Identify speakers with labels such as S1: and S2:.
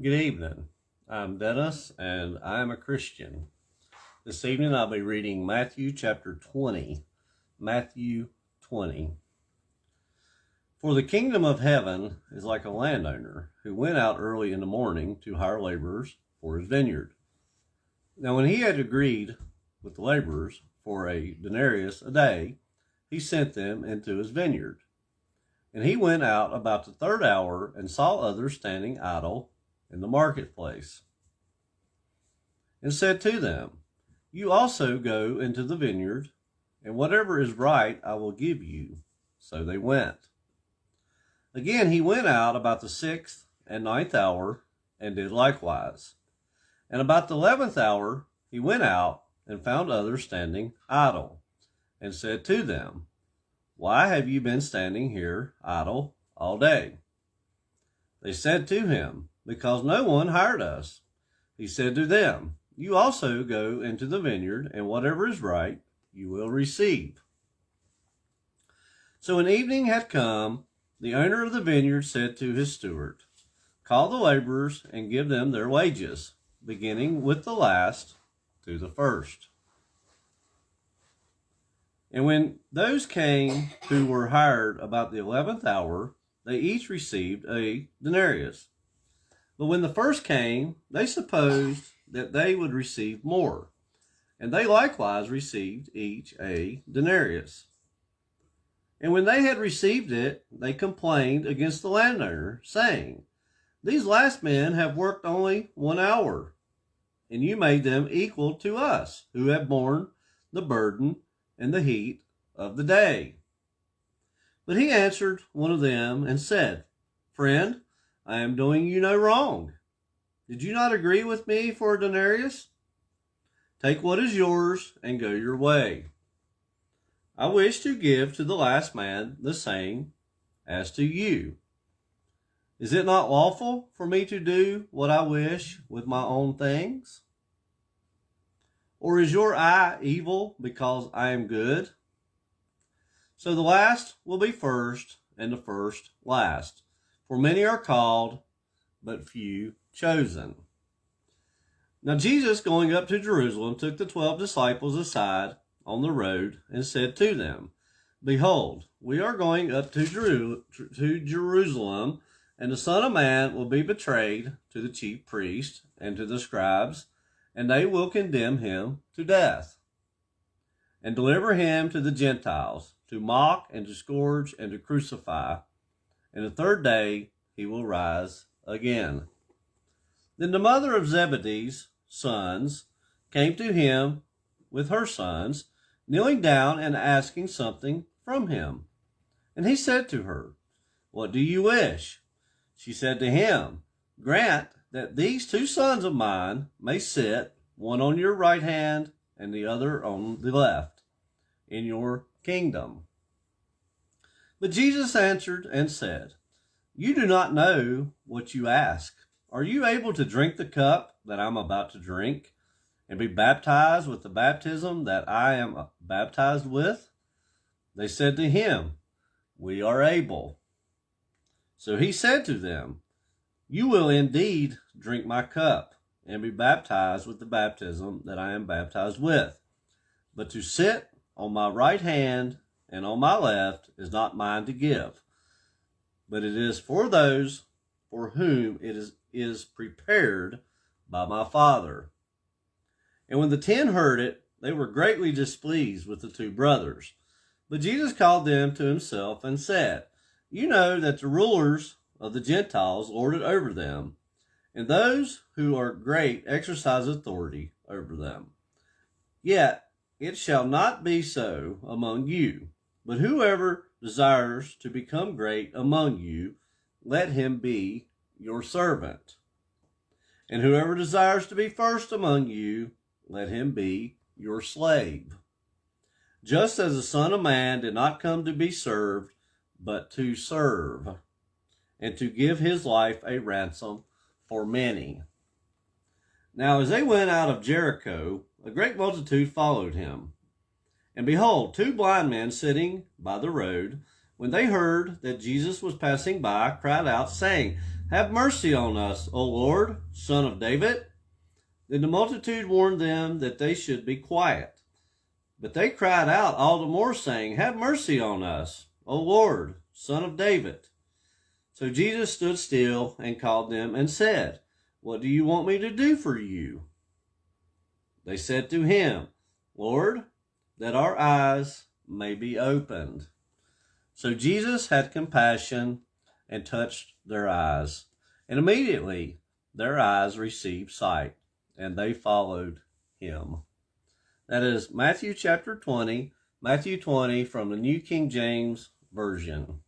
S1: Good evening. I'm Dennis, and I'm a Christian. This evening I'll be reading Matthew chapter 20. Matthew 20. For the kingdom of heaven is like a landowner who went out early in the morning to hire laborers for his vineyard. Now when he had agreed with the laborers for a denarius a day, he sent them into his vineyard. And he went out about the third hour and saw others standing idle in the marketplace, and said to them, You also go into the vineyard, and whatever is right I will give you. So they went. Again he went out about the 6th and 9th hour, and did likewise. And about the 11th hour he went out, and found others standing idle, and said to them, Why have you been standing here idle all day? They said to him, Because no one hired us. He said to them, You also go into the vineyard, and whatever is right you will receive. So when evening had come, the owner of the vineyard said to his steward, Call the laborers and give them their wages, beginning with the last to the first. And when those came who were hired about the 11th hour, they each received a denarius. But when the first came, they supposed that they would receive more, and they likewise received each a denarius. And when they had received it, they complained against the landowner, saying, These last men have worked only 1 hour, and you made them equal to us, who have borne the burden and the heat of the day. But he answered one of them and said, Friend, I am doing you no wrong. Did you not agree with me for a denarius? Take what is yours and go your way. I wish to give to the last man the same as to you. Is it not lawful for me to do what I wish with my own things? Or is your eye evil because I am good? So the last will be first, and the first last. For many are called, but few chosen. Now Jesus, going up to Jerusalem, took the 12 disciples aside on the road, and said to them, Behold, we are going up to Jerusalem, and the Son of Man will be betrayed to the chief priests and to the scribes, and they will condemn him to death, and deliver him to the Gentiles, to mock and to scourge and to crucify. And the third day he will rise again. Then the mother of Zebedee's sons came to him with her sons, kneeling down and asking something from him. And he said to her, What do you wish? She said to him, Grant that these 2 sons of mine may sit, one on your right hand and the other on the left, in your kingdom. But Jesus answered and said, You do not know what you ask. Are you able to drink the cup that I'm about to drink, and be baptized with the baptism that I am baptized with? They said to him, We are able. So he said to them, You will indeed drink my cup, and be baptized with the baptism that I am baptized with. But to sit on my right hand and on my left is not mine to give, but it is for those for whom it is prepared by my Father. And when the 10 heard it, they were greatly displeased with the 2 brothers. But Jesus called them to himself and said, You know that the rulers of the Gentiles lord it over them, and those who are great exercise authority over them. Yet it shall not be so among you, but whoever desires to become great among you, let him be your servant. And whoever desires to be first among you, let him be your slave. Just as the Son of Man did not come to be served, but to serve, and to give his life a ransom for many. Now as they went out of Jericho, a great multitude followed him. And behold, 2 blind men sitting by the road, when they heard that Jesus was passing by, cried out, saying, Have mercy on us, O Lord, Son of David. Then the multitude warned them that they should be quiet. But they cried out all the more, saying, Have mercy on us, O Lord, Son of David. So Jesus stood still and called them and said, What do you want me to do for you? They said to him, Lord, that our eyes may be opened. So Jesus had compassion and touched their eyes. And immediately their eyes received sight, and they followed him. That is Matthew chapter 20, Matthew 20 from the New King James Version.